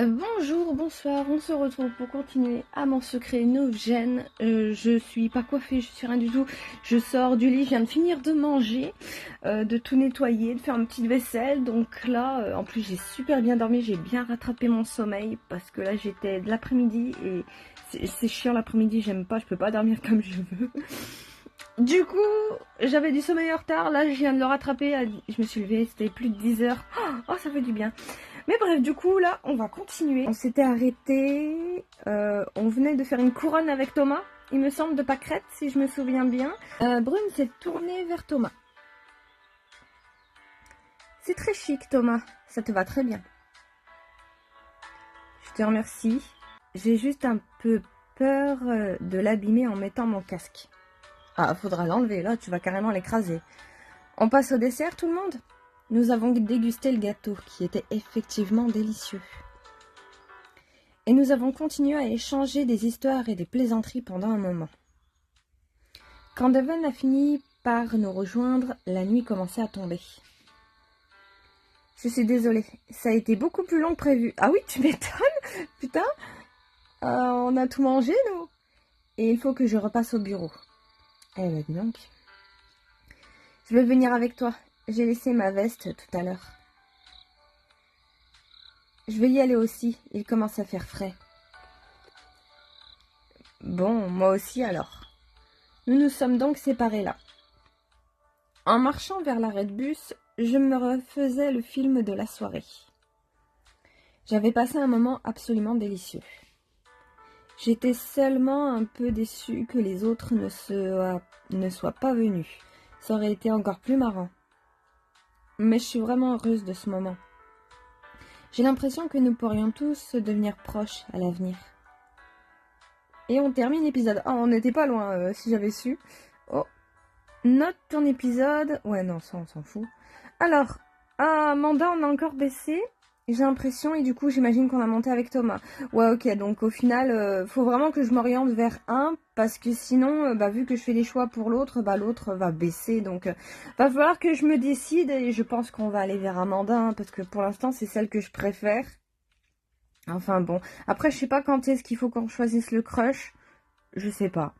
Bonjour, bonsoir, on se retrouve pour continuer à mon secret no gêne. Je suis pas coiffée, je suis rien du tout. Je sors du lit, je viens de finir de manger, de tout nettoyer, de faire une petite vaisselle. Donc là, en plus j'ai super bien dormi, j'ai bien rattrapé mon sommeil parce que là j'étais de l'après-midi et c'est chiant l'après-midi, j'aime pas, je peux pas dormir comme je veux. Du coup, j'avais du sommeil en retard, là je viens de le rattraper, je me suis levée, c'était plus de 10 heures. Oh, ça fait du bien. Mais bref, du coup, là, on va continuer. On s'était arrêté, on venait de faire une couronne avec Thomas, il me semble, de pâquerette, si je me souviens bien. Brune s'est tournée vers Thomas. C'est très chic, Thomas, ça te va très bien. Je te remercie. J'ai juste un peu peur de l'abîmer en mettant mon casque. Ah, faudra l'enlever, là, tu vas carrément l'écraser. On passe au dessert, tout le monde ? Nous avons dégusté le gâteau, qui était effectivement délicieux. Et nous avons continué à échanger des histoires et des plaisanteries pendant un moment. Quand Devon a fini par nous rejoindre, la nuit commençait à tomber. Je suis désolée, ça a été beaucoup plus long que prévu. Ah oui, tu m'étonnes, putain, on a tout mangé, nous. Et il faut que je repasse au bureau. Eh ben dis donc. Je vais venir avec toi. J'ai laissé ma veste tout à l'heure. Je vais y aller aussi, il commence à faire frais. Bon, moi aussi alors. Nous nous sommes donc séparés là. En marchant vers l'arrêt de bus, je me refaisais le film de la soirée. J'avais passé un moment absolument délicieux. J'étais seulement un peu déçue que les autres ne soient pas venus. Ça aurait été encore plus marrant. Mais je suis vraiment heureuse de ce moment. J'ai l'impression que nous pourrions tous devenir proches à l'avenir. Et on termine l'épisode. Oh, on n'était pas loin, si j'avais su. Oh, note ton épisode. Ouais, non, ça, on s'en fout. Alors, Amanda, on a encore baissé. J'ai l'impression, et du coup, j'imagine qu'on a monté avec Thomas. Ouais, ok, donc au final, faut vraiment que je m'oriente vers un, parce que sinon, vu que je fais des choix pour l'autre, l'autre va baisser. Donc, va falloir que je me décide, et je pense qu'on va aller vers Amanda, hein, parce que pour l'instant, c'est celle que je préfère. Enfin bon, après je sais pas quand est-ce qu'il faut qu'on choisisse le crush, je sais pas.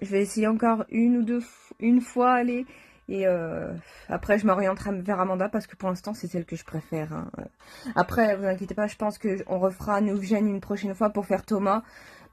Je vais essayer encore une fois aller et après je m'orienterai vers Amanda parce que pour l'instant c'est celle que je préfère. Hein. Après vous inquiétez pas, je pense que on refera New Gen une prochaine fois pour faire Thomas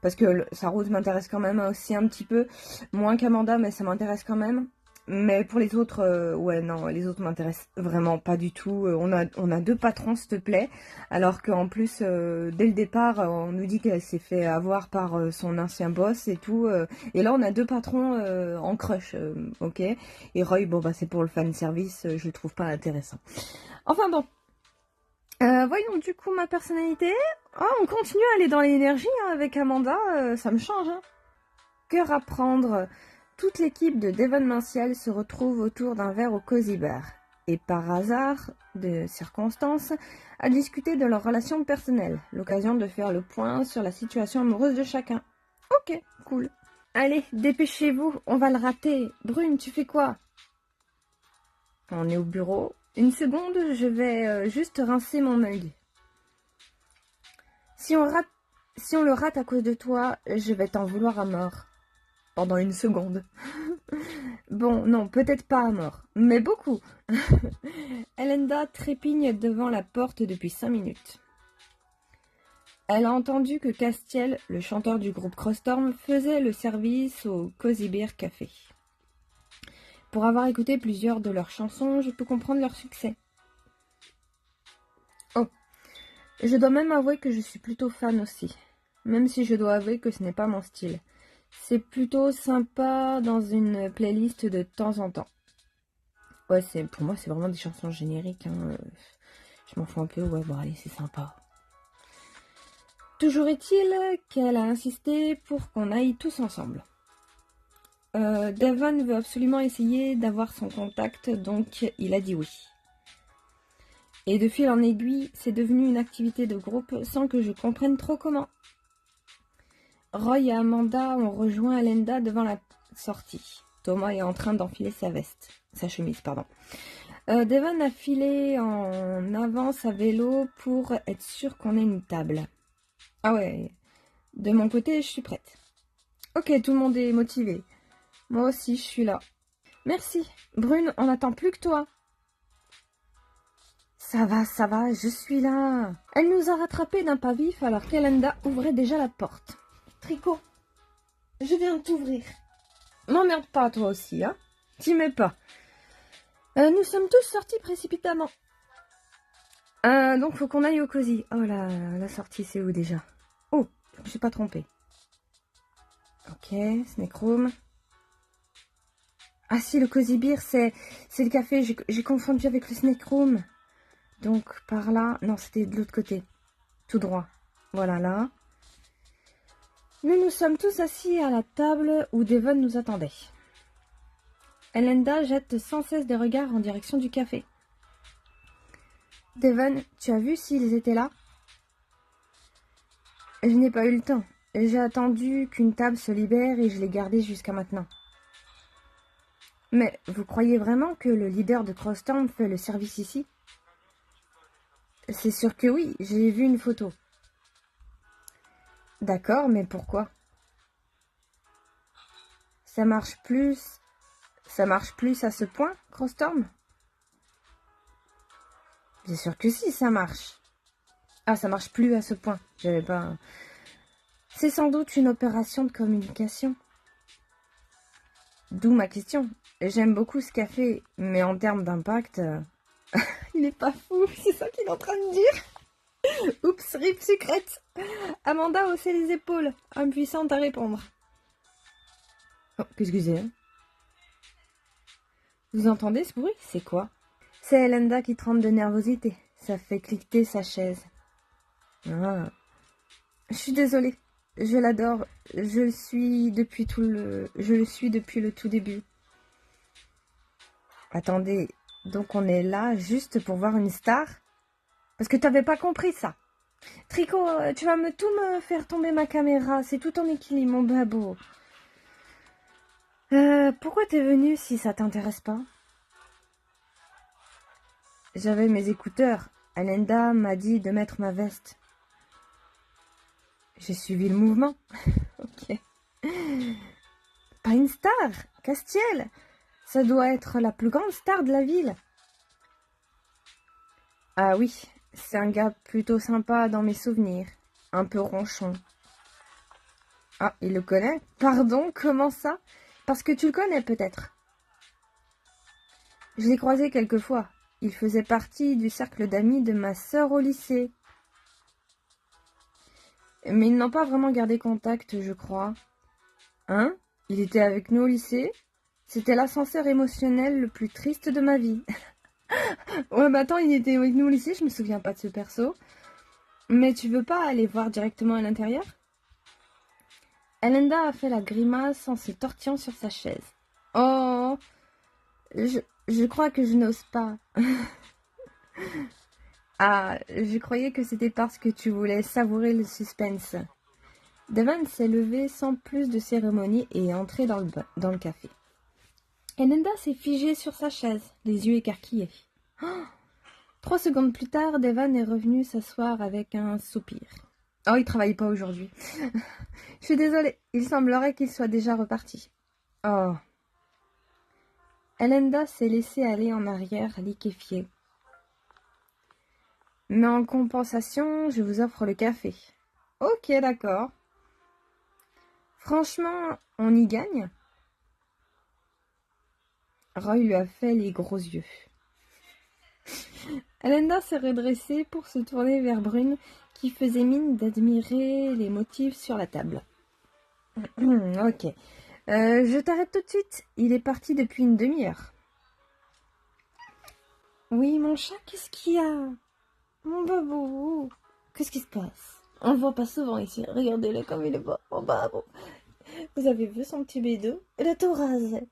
parce que sa route m'intéresse quand même aussi un petit peu, moins qu'Amanda mais ça m'intéresse quand même. Mais pour les autres, ouais, non, les autres m'intéressent vraiment pas du tout. On a deux patrons, s'il te plaît. Alors qu'en plus, dès le départ, on nous dit qu'elle s'est fait avoir par son ancien boss et tout. Et là, on a deux patrons en crush, ok. Et Roy, bon, c'est pour le fan service, je le trouve pas intéressant. Enfin bon. Voyons du coup ma personnalité. Oh, on continue à aller dans l'énergie hein, avec Amanda, ça me change. Hein. Cœur à prendre. Toute l'équipe de Devon Minciel se retrouve autour d'un verre au Cozy Bar et par hasard de circonstances à discuter de leur relation personnelle, l'occasion de faire le point sur la situation amoureuse de chacun. Ok, cool. Allez, dépêchez-vous, on va le rater. Brune, tu fais quoi? On est au bureau. Une seconde, je vais juste rincer mon œil. Si on le rate à cause de toi, je vais t'en vouloir à mort. Pendant une seconde. Bon, non, peut-être pas à mort, mais beaucoup. Elenda trépigne devant la porte depuis 5 minutes. Elle a entendu que Castiel, le chanteur du groupe Crossstorm, faisait le service au Cozy Beer Café. Pour avoir écouté plusieurs de leurs chansons, je peux comprendre leur succès. Oh, je dois même avouer que je suis plutôt fan aussi, même si je dois avouer que ce n'est pas mon style. C'est plutôt sympa dans une playlist de temps en temps. Ouais, pour moi, c'est vraiment des chansons génériques. Hein. Je m'en fous un peu. Ouais, bon, allez, c'est sympa. Toujours est-il qu'elle a insisté pour qu'on aille tous ensemble. Devon veut absolument essayer d'avoir son contact, donc il a dit oui. Et de fil en aiguille, c'est devenu une activité de groupe sans que je comprenne trop comment. Roy et Amanda ont rejoint Elenda devant la sortie. Thomas est en train d'enfiler sa chemise, pardon. Devon a filé en avance à vélo pour être sûr qu'on ait une table. Ah ouais, de mon côté, je suis prête. Ok, tout le monde est motivé. Moi aussi, je suis là. Merci. Brune, on n'attend plus que toi. Ça va, je suis là. Elle nous a rattrapés d'un pas vif alors qu'Elenda ouvrait déjà la porte. Tricot, je viens t'ouvrir. M'emmerde pas toi aussi, hein. T'y mets pas. Nous sommes tous sortis précipitamment. Donc faut qu'on aille au cosy. Oh là, la sortie c'est où déjà? Oh, je me suis pas trompée. Ok, Snake Room. Ah si, le Cozy Beer, c'est le café. J'ai confondu avec le Snake Room. Donc par là, non, c'était de l'autre côté. Tout droit. Voilà, là. Nous nous sommes tous assis à la table où Devon nous attendait. Elenda jette sans cesse des regards en direction du café. Devon, tu as vu s'ils étaient là? Je n'ai pas eu le temps. J'ai attendu qu'une table se libère et je l'ai gardée jusqu'à maintenant. Mais vous croyez vraiment que le leader de Crosstown fait le service ici? C'est sûr que oui, j'ai vu une photo. D'accord, mais pourquoi? Ça marche plus à ce point, Crosstown? Bien sûr que si, ça marche. Ah, ça marche plus à ce point. J'avais pas... C'est sans doute une opération de communication. D'où ma question. J'aime beaucoup ce café, mais en termes d'impact... Il est pas fou, c'est ça qu'il est en train de dire. Oups, rip sucrète. Amanda haussait les épaules, impuissante à répondre. Oh, qu'est-ce que c'est, hein? Vous entendez ce bruit? C'est quoi? C'est Elenda qui tremble de nervosité. Ça fait cliqueter sa chaise. Ah. Je suis désolée. Je l'adore. Je le suis depuis le tout début. Attendez, donc on est là juste pour voir une star? Parce que t'avais pas compris ça. Tricot, tu vas me faire tomber ma caméra. C'est tout en équilibre, mon babo. Pourquoi t'es venu si ça t'intéresse pas? J'avais mes écouteurs. Elenda m'a dit de mettre ma veste. J'ai suivi le mouvement. Ok. Pas une star, Castiel. Ça doit être la plus grande star de la ville. Ah oui, c'est un gars plutôt sympa dans mes souvenirs. Un peu ronchon. Ah, il le connaît? Pardon, comment ça? Parce que tu le connais peut-être. Je l'ai croisé quelques fois. Il faisait partie du cercle d'amis de ma sœur au lycée. Mais ils n'ont pas vraiment gardé contact, je crois. Hein? Il était avec nous au lycée? C'était l'ascenseur émotionnel le plus triste de ma vie. Ouais, bah attends, il était avec nous au lycée, je me souviens pas de ce perso. Mais tu veux pas aller voir directement à l'intérieur? Elenda a fait la grimace en se tortillant sur sa chaise. Oh, je crois que je n'ose pas. Ah, je croyais que c'était parce que tu voulais savourer le suspense. Devon s'est levé sans plus de cérémonie et est entré dans le café. Elenda s'est figée sur sa chaise, les yeux écarquillés. Oh, 3 secondes plus tard, Devon est revenu s'asseoir avec un soupir. Oh, il travaille pas aujourd'hui. Je suis désolée, il semblerait qu'il soit déjà reparti. Oh. Elenda s'est laissée aller en arrière, liquéfiée. Mais en compensation, je vous offre le café. Ok, d'accord. Franchement, on y gagne? Roy lui a fait les gros yeux. Elenda s'est redressée pour se tourner vers Brune, qui faisait mine d'admirer les motifs sur la table. Ok. Je t'arrête tout de suite. Il est parti depuis une demi-heure. Oui, mon chat, qu'est-ce qu'il y a? Mon babou, qu'est-ce qui se passe? On le voit pas souvent ici. Regardez-le comme il est beau. Mon babou. Vous avez vu son petit bédou? Il est tout rasé.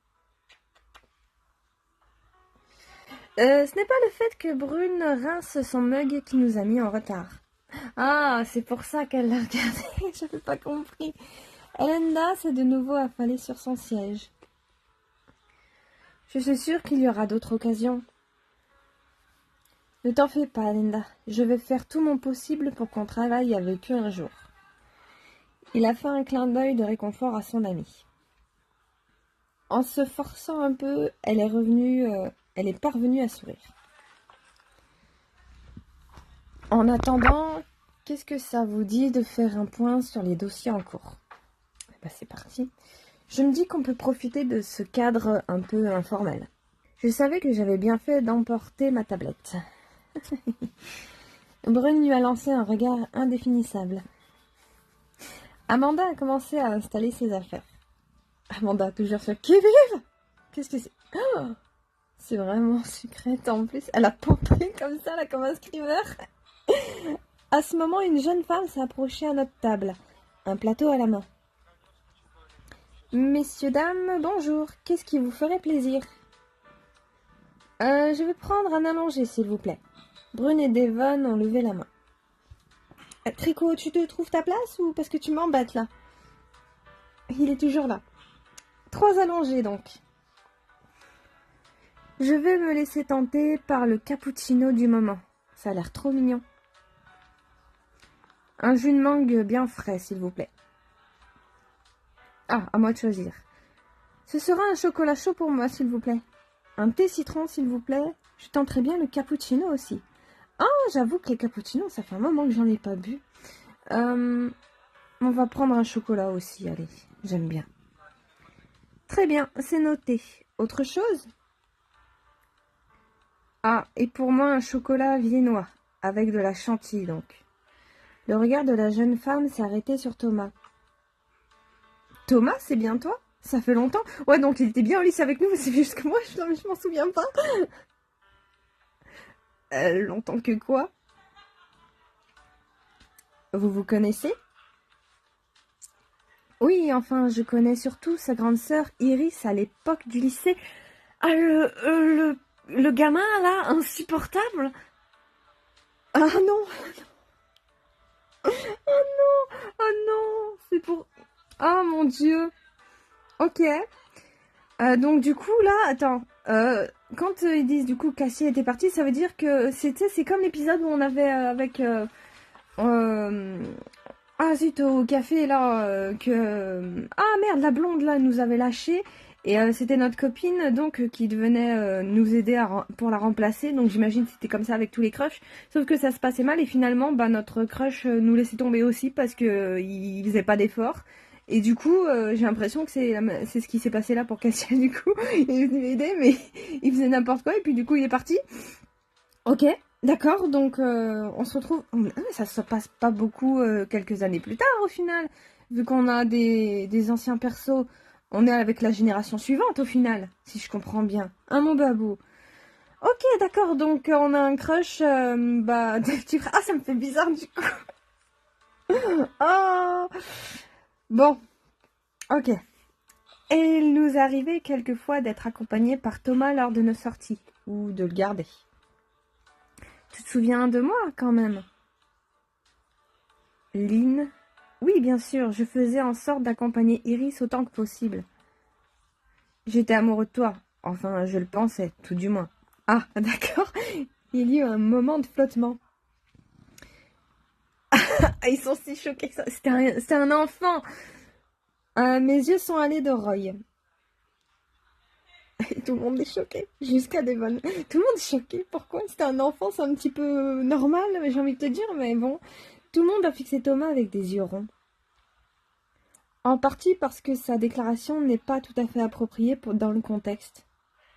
Ce n'est pas le fait que Brune rince son mug qui nous a mis en retard. Ah, c'est pour ça qu'elle l'a regardé. Je n'avais pas compris. Elenda s'est de nouveau affalée sur son siège. Je suis sûre qu'il y aura d'autres occasions. Ne t'en fais pas, Linda. Je vais faire tout mon possible pour qu'on travaille avec eux un jour. Il a fait un clin d'œil de réconfort à son amie. En se forçant un peu, elle est parvenue à sourire. En attendant, qu'est-ce que ça vous dit de faire un point sur les dossiers en cours? C'est parti. Je me dis qu'on peut profiter de ce cadre un peu informel. Je savais que j'avais bien fait d'emporter ma tablette. Brune lui a lancé un regard indéfinissable. Amanda a commencé à installer ses affaires. Amanda, toujours sur qui-vive. Qu'est-ce que c'est? Oh, c'est vraiment secrète en plus. Elle a pompé comme ça, là, comme un screamer. À ce moment, une jeune femme s'est approchée à notre table, un plateau à la main. Messieurs, dames, bonjour. Qu'est-ce qui vous ferait plaisir? Je vais prendre un allongé, s'il vous plaît. Brune et Devon ont levé la main. Tricot, tu te trouves ta place ou parce que tu m'embêtes là? Il est toujours là. 3 allongés donc. Je vais me laisser tenter par le cappuccino du moment. Ça a l'air trop mignon. Un jus de mangue bien frais, s'il vous plaît. Ah, à moi de choisir. Ce sera un chocolat chaud pour moi, s'il vous plaît. Un thé citron, s'il vous plaît. Je tenterai bien le cappuccino aussi. Ah, j'avoue que les cappuccinos, ça fait un moment que j'en ai pas bu. On va prendre un chocolat aussi, allez. J'aime bien. Très bien, c'est noté. Autre chose? Ah, et pour moi, un chocolat viennois, avec de la chantilly, donc. Le regard de la jeune femme s'est arrêté sur Thomas. Thomas, c'est bien toi? Ça fait longtemps. Ouais, donc il était bien au lycée avec nous, mais c'est juste que moi, je m'en souviens pas. Longtemps que quoi? Vous vous connaissez? Oui, enfin, je connais surtout sa grande sœur Iris à l'époque du lycée. Ah, le gamin, là, insupportable. Ah non. Oh non. Oh non. C'est pour... Oh mon Dieu. Ok. Donc du coup, là, attends. Quand ils disent du coup Cassie était partie, ça veut dire que c'est comme l'épisode où on avait avec... ah zut, au café là, ah merde, la blonde là nous avait lâché. Et c'était notre copine donc qui devenait nous aider pour la remplacer. Donc j'imagine que c'était comme ça avec tous les crushs. Sauf que ça se passait mal et finalement bah, notre crush nous laissait tomber aussi parce que il faisait pas d'efforts. Et du coup j'ai l'impression que c'est ce qui s'est passé là pour Cassia du coup. Il est venu l'aider mais il faisait n'importe quoi et puis du coup il est parti. Ok, d'accord, donc on se retrouve... Ça se passe pas beaucoup quelques années plus tard au final. Vu qu'on a des anciens persos, on est avec la génération suivante au final, si je comprends bien. Hein mon babou? Ok, d'accord, donc on a un crush, bah, des petits frères. Ah, ça me fait bizarre du coup. Oh. Bon, ok. Et il nous arrivait quelquefois d'être accompagnés par Thomas lors de nos sorties, ou de le garder. Tu te souviens de moi, quand même? Lynn? Oui, bien sûr, je faisais en sorte d'accompagner Iris autant que possible. J'étais amoureux de toi. Enfin, je le pensais, tout du moins. Ah, d'accord. Il y eut un moment de flottement. Ah, ils sont si choqués que ça. C'était un enfant. Mes yeux sont allés de Roy. Tout le monde est choqué, jusqu'à Devon. Tout le monde est choqué. Pourquoi? C'était un enfant, c'est un petit peu normal, j'ai envie de te dire, mais bon. Tout le monde a fixé Thomas avec des yeux ronds. En partie parce que sa déclaration n'est pas tout à fait appropriée dans le contexte.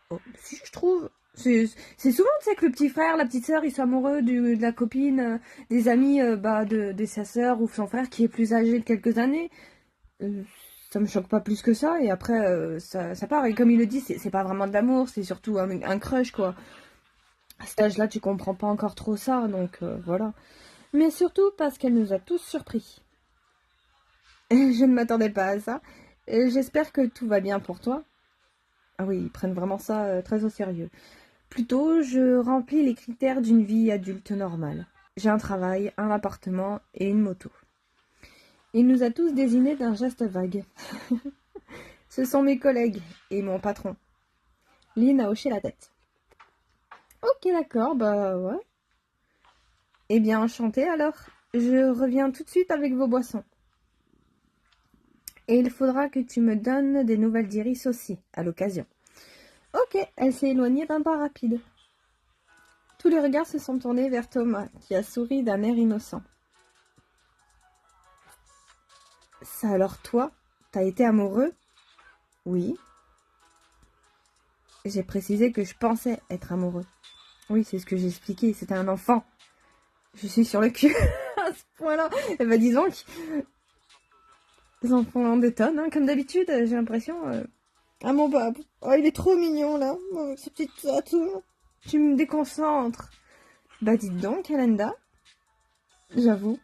Oh, si je trouve. C'est souvent, tu sais, que le petit frère, la petite sœur, ils sont amoureux de la copine, des amis bah, de sa sœur ou son frère qui est plus âgé de quelques années. Ça me choque pas plus que ça, et après, ça part. Et comme il le dit, c'est pas vraiment de l'amour, c'est surtout un crush, quoi. À cet âge-là, tu comprends pas encore trop ça, donc voilà. Mais surtout parce qu'elle nous a tous surpris. Je ne m'attendais pas à ça. J'espère que tout va bien pour toi. Ah oui, ils prennent vraiment ça très au sérieux. Plutôt, je remplis les critères d'une vie adulte normale. J'ai un travail, un appartement et une moto. Il nous a tous désignés d'un geste vague. Ce sont mes collègues et mon patron. Lynn a hoché la tête. Ok, d'accord, bah ouais. Eh bien, enchanté alors. Je reviens tout de suite avec vos boissons. Et il faudra que tu me donnes des nouvelles d'Iris aussi, à l'occasion. Ok, elle s'est éloignée d'un pas rapide. Tous les regards se sont tournés vers Thomas, qui a souri d'un air innocent. Ça alors toi, t'as été amoureux? Oui. J'ai précisé que je pensais être amoureux. Oui, c'est ce que j'ai expliqué, c'était un enfant. Je suis sur le cul à ce point-là. Eh ben dis donc, les enfants en détonnent, hein, comme d'habitude, j'ai l'impression. Ah mon bab, oh il est trop mignon là, avec ses petites pattes. Tu me déconcentres. Bah dites donc, Calenda, j'avoue,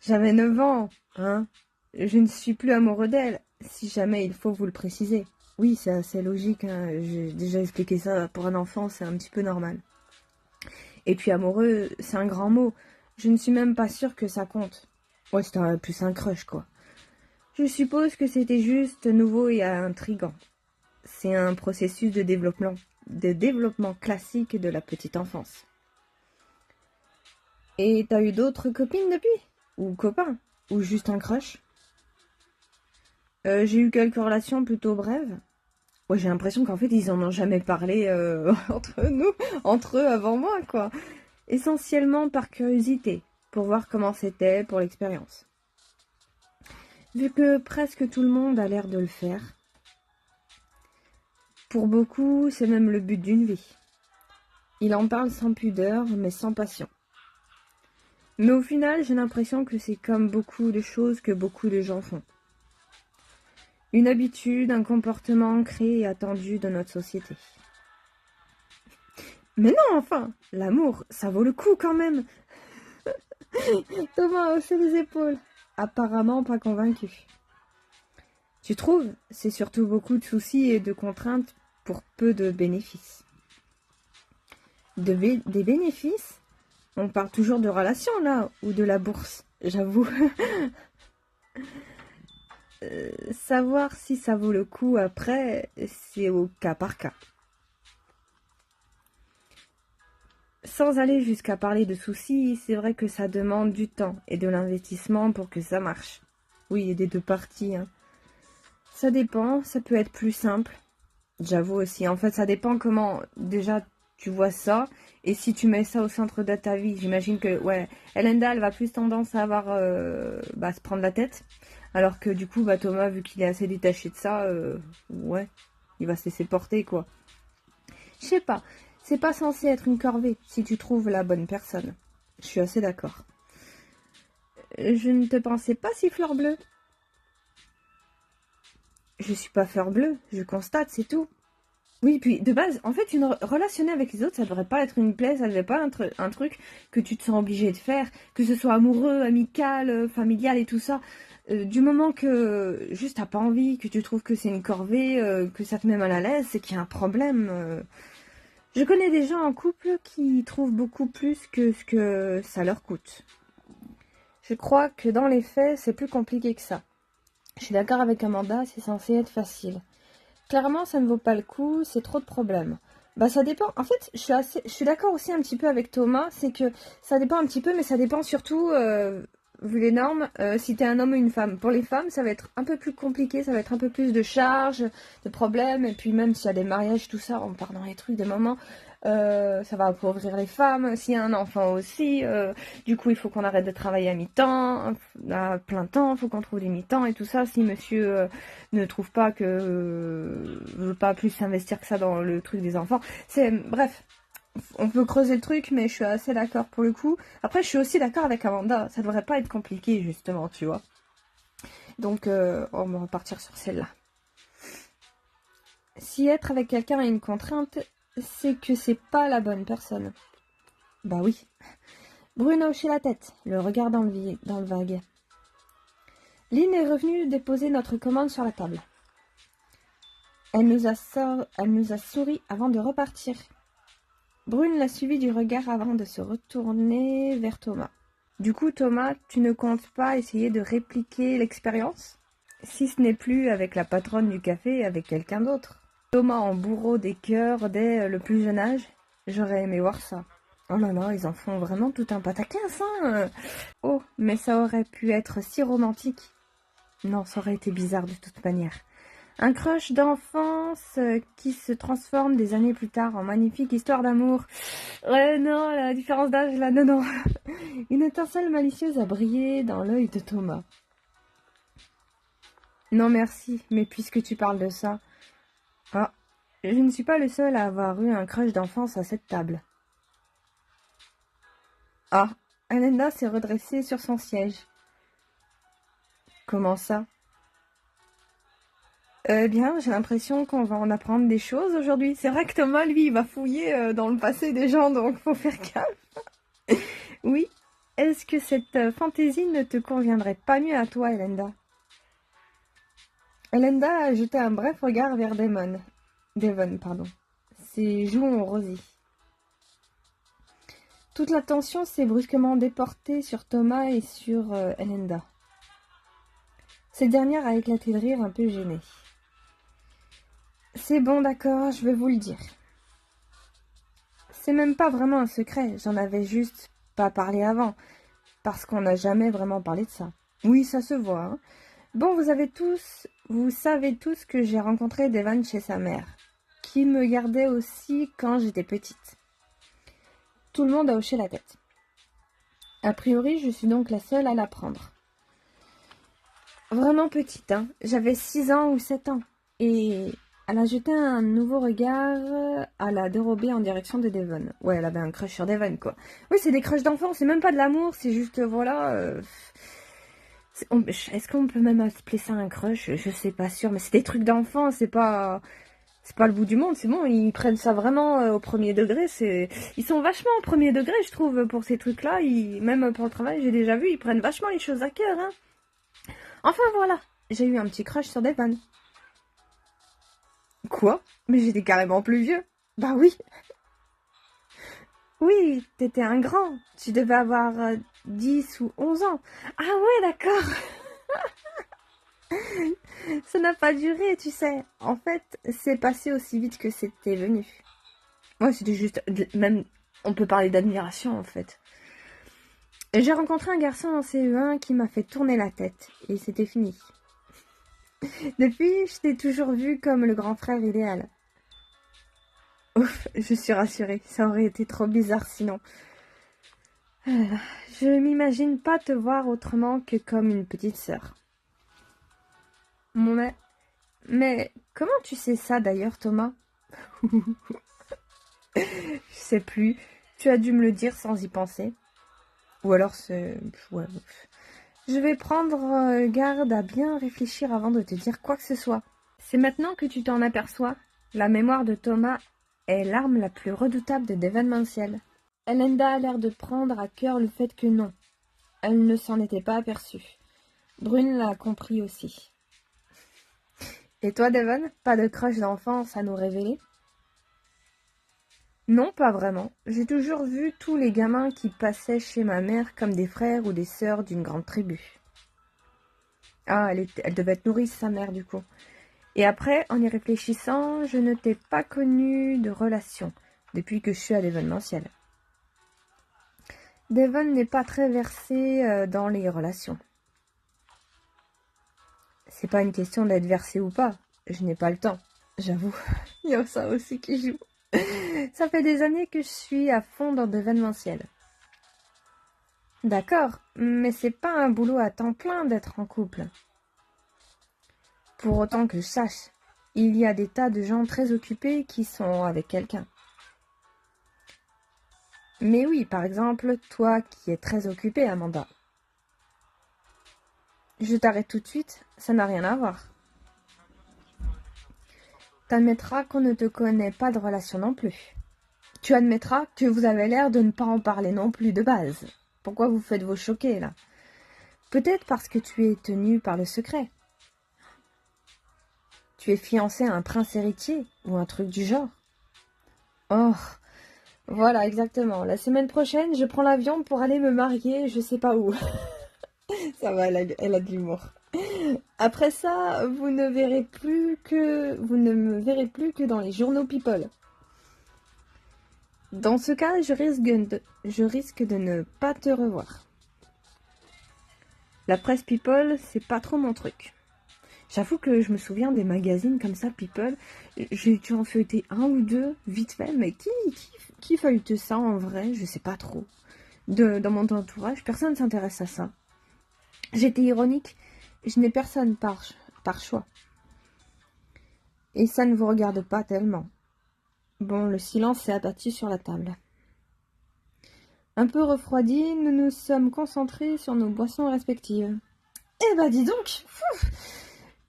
j'avais 9 ans, hein. Je ne suis plus amoureux d'elle, si jamais il faut vous le préciser. Oui, c'est assez logique, hein. J'ai déjà expliqué ça, pour un enfant, c'est un petit peu normal. Et puis amoureux, c'est un grand mot. Je ne suis même pas sûre que ça compte. Ouais, c'était plus un crush, quoi. Je suppose que c'était juste nouveau et intriguant. C'est un processus de développement classique de la petite enfance. Et t'as eu d'autres copines depuis? Ou copains? Ou juste un crush? J'ai eu quelques relations plutôt brèves. Ouais, j'ai l'impression qu'en fait, ils en ont jamais parlé entre eux avant moi, quoi. Essentiellement par curiosité, pour voir comment c'était pour l'expérience. Vu que presque tout le monde a l'air de le faire, pour beaucoup, c'est même le but d'une vie. Il en parle sans pudeur, mais sans passion. Mais au final, j'ai l'impression que c'est comme beaucoup de choses que beaucoup de gens font. Une habitude, un comportement ancré et attendu dans notre société. Mais non, enfin, l'amour, ça vaut le coup quand même. Thomas a haussé les épaules, apparemment pas convaincu. Tu trouves? C'est surtout beaucoup de soucis et de contraintes pour peu de bénéfices. Des bénéfices? On parle toujours de relations là, ou de la bourse, j'avoue. Savoir si ça vaut le coup après, c'est au cas par cas. Sans aller jusqu'à parler de soucis, c'est vrai que ça demande du temps et de l'investissement pour que ça marche. Oui, et des deux parties, hein. Ça dépend, ça peut être plus simple. J'avoue aussi, en fait, ça dépend comment déjà tu vois ça. Et si tu mets ça au centre de ta vie, j'imagine que, ouais, Elenda, elle va plus tendance à avoir, se prendre la tête. Alors que du coup, Thomas, vu qu'il est assez détaché de ça, ouais, il va se laisser porter, quoi. Je sais pas, c'est pas censé être une corvée si tu trouves la bonne personne. Je suis assez d'accord. Je ne te pensais pas si fleur bleue. Je suis pas fleur bleue, je constate, c'est tout. Oui, puis de base, en fait, relationner avec les autres, ça devrait pas être une plaie, ça devrait pas être un truc que tu te sens obligé de faire, que ce soit amoureux, amical, familial et tout ça. Du moment que juste t'as pas envie, que tu trouves que c'est une corvée, que ça te met mal à l'aise, c'est qu'il y a un problème. Je connais des gens en couple qui trouvent beaucoup plus que ce que ça leur coûte. Je crois que dans les faits, c'est plus compliqué que ça. Je suis d'accord avec Amanda, c'est censé être facile. Clairement, ça ne vaut pas le coup, c'est trop de problèmes. Ça dépend. En fait, je suis d'accord aussi un petit peu avec Thomas, c'est que ça dépend un petit peu, mais ça dépend surtout, vu les normes, si t'es un homme ou une femme. Pour les femmes, ça va être un peu plus compliqué, ça va être un peu plus de charges, de problèmes, et puis même s'il y a des mariages, tout ça, on part dans les trucs des moments, ça va appauvrir les femmes. S'il y a un enfant aussi, du coup, il faut qu'on arrête de travailler à mi-temps, à plein temps, il faut qu'on trouve des mi-temps et tout ça. Si monsieur ne trouve pas que veut pas plus s'investir que ça dans le truc des enfants, bref. On peut creuser le truc, mais je suis assez d'accord pour le coup. Après, je suis aussi d'accord avec Amanda. Ça devrait pas être compliqué, justement, tu vois. Donc, on va repartir sur celle-là. Si être avec quelqu'un est une contrainte, c'est que c'est pas la bonne personne. Bah oui. Brune a hoché la tête, le regard dans le vague. Lynn est revenue déposer notre commande sur la table. Elle nous a souri avant de repartir. Brune l'a suivi du regard avant de se retourner vers Thomas. Du coup, Thomas, tu ne comptes pas essayer de répliquer l'expérience? Si ce n'est plus avec la patronne du café, avec quelqu'un d'autre. Thomas en bourreau des cœurs dès le plus jeune âge? J'aurais aimé voir ça. Oh là là, ils en font vraiment tout un pataquès, hein. Oh, mais ça aurait pu être si romantique. Non, ça aurait été bizarre de toute manière. Un crush d'enfance qui se transforme des années plus tard en magnifique histoire d'amour. Ouais, non, la différence d'âge, là, non, non. Une étincelle malicieuse a brillé dans l'œil de Thomas. Non, merci, mais puisque tu parles de ça... Ah, je ne suis pas le seul à avoir eu un crush d'enfance à cette table. Ah, Elena s'est redressée sur son siège. Comment ça? Eh bien, j'ai l'impression qu'on va en apprendre des choses aujourd'hui. C'est vrai que Thomas, lui, il va fouiller dans le passé des gens, donc faut faire gaffe. Oui, est-ce que cette fantaisie ne te conviendrait pas mieux à toi, Elenda? Elenda a jeté un bref regard vers Devon, pardon. Ses joues ont rosi. Toute l'attention s'est brusquement déportée sur Thomas et sur Elenda. Cette dernière a éclaté de rire un peu gênée. C'est bon, d'accord, je vais vous le dire. C'est même pas vraiment un secret, j'en avais juste pas parlé avant, parce qu'on n'a jamais vraiment parlé de ça. Oui, ça se voit, hein. Bon, vous savez tous que j'ai rencontré Devon chez sa mère, qui me gardait aussi quand j'étais petite. Tout le monde a hoché la tête. A priori, je suis donc la seule à l'apprendre. Vraiment petite, hein. J'avais 6 ans ou 7 ans, et... Elle a jeté un nouveau regard à la dérobée en direction de Devon. Ouais, elle avait un crush sur Devon, quoi. Oui, c'est des crushs d'enfants, c'est même pas de l'amour, c'est juste, voilà... Est-ce qu'on peut même appeler ça un crush? Je sais pas sûr, mais c'est des trucs d'enfants, c'est pas... C'est pas le bout du monde, c'est bon, ils prennent ça vraiment au premier degré, Ils sont vachement au premier degré, je trouve, pour ces trucs-là, même pour le travail, j'ai déjà vu, ils prennent vachement les choses à cœur, hein. Enfin, voilà, j'ai eu un petit crush sur Devon. Quoi? Mais j'étais carrément plus vieux. Bah oui. Oui, t'étais un grand. Tu devais avoir 10 ou 11 ans. Ah ouais, d'accord. Ça n'a pas duré, tu sais. En fait, c'est passé aussi vite que c'était venu. Ouais, c'était juste... Même, on peut parler d'admiration, en fait. J'ai rencontré un garçon en CE1 qui m'a fait tourner la tête. Et c'était fini. Depuis, je t'ai toujours vu comme le grand frère idéal. Ouf, je suis rassurée, ça aurait été trop bizarre sinon. Je m'imagine pas te voir autrement que comme une petite sœur. Mais comment tu sais ça d'ailleurs, Thomas? Je sais plus, tu as dû me le dire sans y penser. Ou alors c'est... Ouais. Je vais prendre garde à bien réfléchir avant de te dire quoi que ce soit. C'est maintenant que tu t'en aperçois. La mémoire de Thomas est l'arme la plus redoutable de d'événementiel. Elenda a l'air de prendre à cœur le fait que non, elle ne s'en était pas aperçue. Brune l'a compris aussi. Et toi, Devon, pas de crush d'enfance à nous révéler? Non, pas vraiment. J'ai toujours vu tous les gamins qui passaient chez ma mère comme des frères ou des sœurs d'une grande tribu. Ah, elle devait être nourrice, sa mère, du coup. Et après, en y réfléchissant, je ne t'ai pas connu de relation depuis que je suis à l'événementiel. Devon n'est pas très versé dans les relations. C'est pas une question d'être versé ou pas. Je n'ai pas le temps, j'avoue. Il y a ça aussi qui joue. Ça fait des années que je suis à fond dans l'événementiel. D'accord, mais c'est pas un boulot à temps plein d'être en couple. Pour autant que je sache, il y a des tas de gens très occupés qui sont avec quelqu'un. Mais oui, par exemple, toi qui es très occupée, Amanda. Je t'arrête tout de suite, ça n'a rien à voir. T'admettras qu'on ne te connaît pas de relation non plus. Tu admettras que vous avez l'air de ne pas en parler non plus de base. Pourquoi vous faites vos choqués, là? Peut-être parce que tu es tenu par le secret. Tu es fiancé à un prince héritier, ou un truc du genre. Oh, voilà, exactement. La semaine prochaine, je prends l'avion pour aller me marier, je sais pas où. Ça va, elle a de l'humour. Après ça, vous ne me verrez plus que dans les journaux People. Dans ce cas, je risque de ne pas te revoir. La presse People, c'est pas trop mon truc. J'avoue que je me souviens des magazines comme ça, People. J'ai dû en feuilleter un ou deux, vite fait, mais qui feuillete ça en vrai? Je sais pas trop. Dans mon entourage, personne ne s'intéresse à ça. J'étais ironique, je n'ai personne par choix. Et ça ne vous regarde pas tellement. Bon, le silence s'est abattu sur la table. Un peu refroidis, nous nous sommes concentrés sur nos boissons respectives. Eh ben dis donc,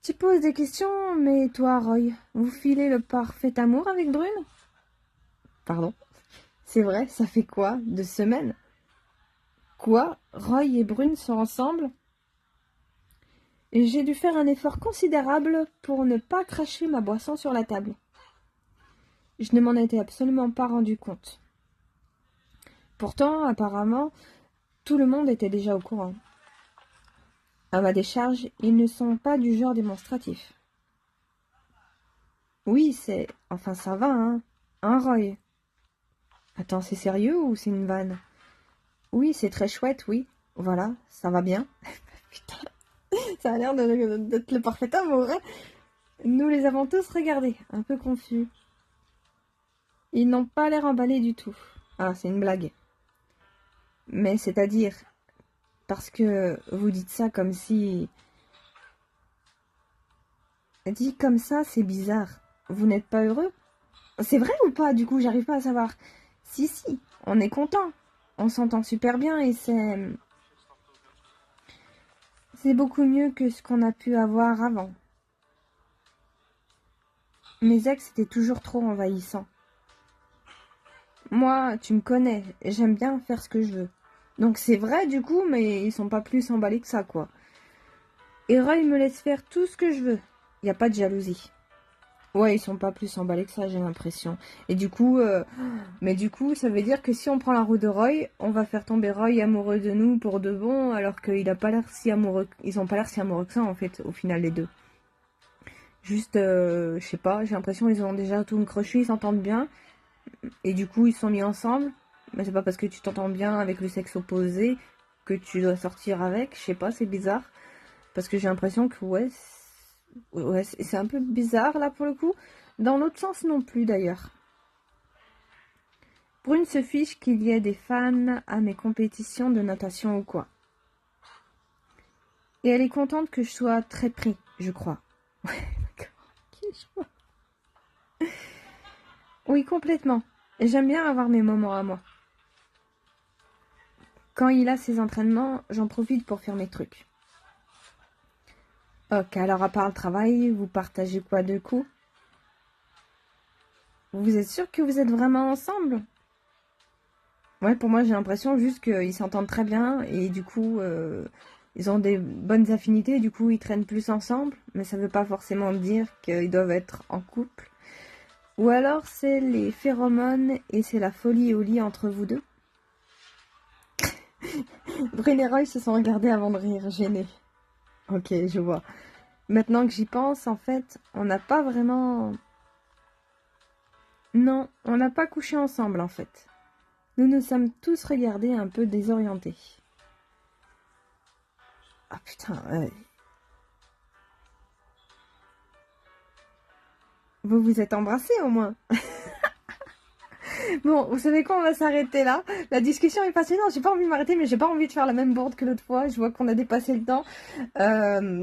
tu poses des questions, mais toi, Roy, vous filez le parfait amour avec Brune? Pardon? C'est vrai, ça fait quoi? 2 semaines? Quoi? Roy et Brune sont ensemble? Et j'ai dû faire un effort considérable pour ne pas cracher ma boisson sur la table. Je ne m'en étais absolument pas rendu compte. Pourtant, apparemment, tout le monde était déjà au courant. À ma décharge, ils ne sont pas du genre démonstratif. Oui, c'est... Enfin, ça va, hein? Hein, Roy? Attends, c'est sérieux ou c'est une vanne? Oui, c'est très chouette, oui. Voilà, ça va bien. Putain, ça a l'air d'être le parfait amour, hein? Nous les avons tous regardés, un peu confus. Ils n'ont pas l'air emballés du tout. Ah, c'est une blague. Mais c'est-à-dire... Parce que vous dites ça comme si... Dit comme ça, c'est bizarre. Vous n'êtes pas heureux? C'est vrai ou pas? Du coup, j'arrive pas à savoir. Si, on est content. On s'entend super bien et c'est... C'est beaucoup mieux que ce qu'on a pu avoir avant. Mes ex étaient toujours trop envahissants. Moi, tu me connais, j'aime bien faire ce que je veux. Donc c'est vrai du coup, mais ils sont pas plus emballés que ça, quoi. Et Roy me laisse faire tout ce que je veux. Y a pas de jalousie. Ouais, ils sont pas plus emballés que ça, j'ai l'impression. Et du coup, mais du coup, ça veut dire que si on prend la route de Roy, on va faire tomber Roy amoureux de nous pour de bon, alors qu'il a pas l'air si amoureux. Ils ont pas l'air si amoureux que ça, en fait, au final, les deux. Juste, je sais pas, j'ai l'impression qu'ils ont déjà tout crushé, ils s'entendent bien. Et du coup, ils se sont mis ensemble. Mais c'est pas parce que tu t'entends bien avec le sexe opposé que tu dois sortir avec. Je sais pas, c'est bizarre. Parce que j'ai l'impression que, ouais, c'est un peu bizarre, là, pour le coup. Dans l'autre sens non plus, d'ailleurs. Brune se fiche qu'il y ait des fans à mes compétitions de natation ou quoi. Et elle est contente que je sois très pris, je crois. Ouais, d'accord. Ok, je vois. Oui, complètement. J'aime bien avoir mes moments à moi. Quand il a ses entraînements, j'en profite pour faire mes trucs. Ok, alors à part le travail, vous partagez quoi de coup? Vous êtes sûr que vous êtes vraiment ensemble? Ouais, pour moi j'ai l'impression juste qu'ils s'entendent très bien et du coup ils ont des bonnes affinités, du coup ils traînent plus ensemble, mais ça veut pas forcément dire qu'ils doivent être en couple. Ou alors c'est les phéromones et c'est la folie au lit entre vous deux. Brune et Roy se sont regardés avant de rire, gênés. Ok, je vois. Maintenant que j'y pense, en fait, on n'a pas vraiment... Non, on n'a pas couché ensemble, en fait. Nous nous sommes tous regardés un peu désorientés. Ah putain, vous vous êtes embrassés au moins. Bon, vous savez quoi, on va s'arrêter là. La discussion est passionnante, j'ai pas envie de m'arrêter, mais j'ai pas envie de faire la même bourde que l'autre fois. Je vois qu'on a dépassé le temps.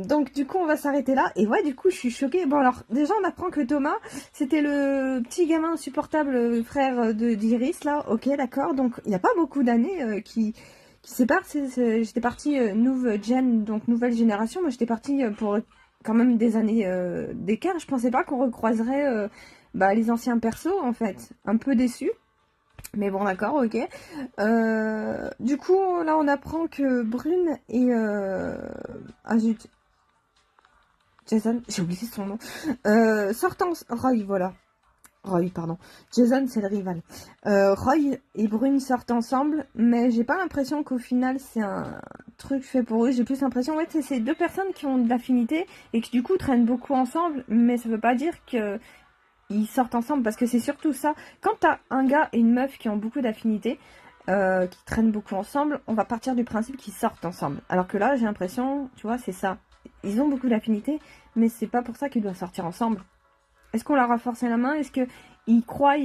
Donc du coup, on va s'arrêter là. Et ouais, du coup, je suis choquée. Bon alors, déjà, on apprend que Thomas, c'était le petit gamin insupportable frère d'Iris, là. Ok, d'accord. Donc, il n'y a pas beaucoup d'années qui séparent. J'étais partie donc nouvelle génération. Moi, j'étais partie pour quand même des années d'écart. Je pensais pas qu'on recroiserait les anciens persos, en fait. Un peu déçue. Mais bon, d'accord, ok. Du coup, là, on apprend que Brune et... Ah zut. Jason, j'ai oublié son nom. Sortant... Roy, voilà. Roy, pardon. Jason, c'est le rival. Roy et Brune sortent ensemble, mais j'ai pas l'impression qu'au final, c'est un truc fait pour eux. J'ai plus l'impression, ouais, c'est ces deux personnes qui ont de l'affinité et qui, du coup, traînent beaucoup ensemble, mais ça veut pas dire que ils sortent ensemble, parce que c'est surtout ça. Quand t'as un gars et une meuf qui ont beaucoup d'affinités, qui traînent beaucoup ensemble, on va partir du principe qu'ils sortent ensemble. Alors que là, j'ai l'impression, tu vois, c'est ça. Ils ont beaucoup d'affinités, mais c'est pas pour ça qu'ils doivent sortir ensemble. Est-ce qu'on leur a forcé la main? Est-ce qu'ils croient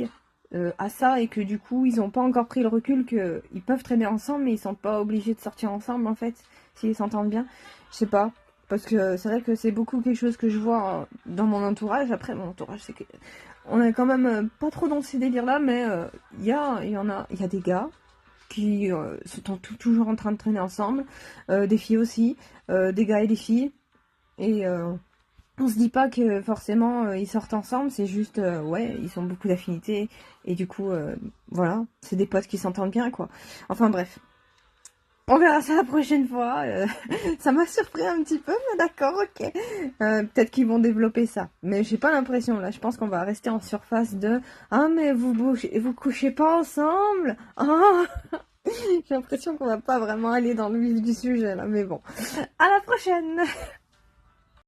à ça et que du coup, ils n'ont pas encore pris le recul qu'ils peuvent traîner ensemble, mais ils sont pas obligés de sortir ensemble, en fait, s'ils s'entendent bien? Je sais pas. Parce que c'est vrai que c'est beaucoup quelque chose que je vois dans mon entourage. Après, mon entourage, c'est que on est quand même pas trop dans ces délires-là, mais il y a des gars qui sont toujours en train de traîner ensemble, des filles aussi, des gars et des filles, et on se dit pas que forcément ils sortent ensemble, c'est juste, ouais, ils ont beaucoup d'affinités, et du coup, voilà, c'est des potes qui s'entendent bien, quoi. Enfin bref. On verra ça la prochaine fois. Ça m'a surpris un petit peu, mais d'accord, ok. Peut-être qu'ils vont développer ça. Mais j'ai pas l'impression, là. Je pense qu'on va rester en surface de ah, mais vous couchez pas ensemble? Ah. J'ai l'impression qu'on va pas vraiment aller dans le vif du sujet, là. Mais bon. À la prochaine!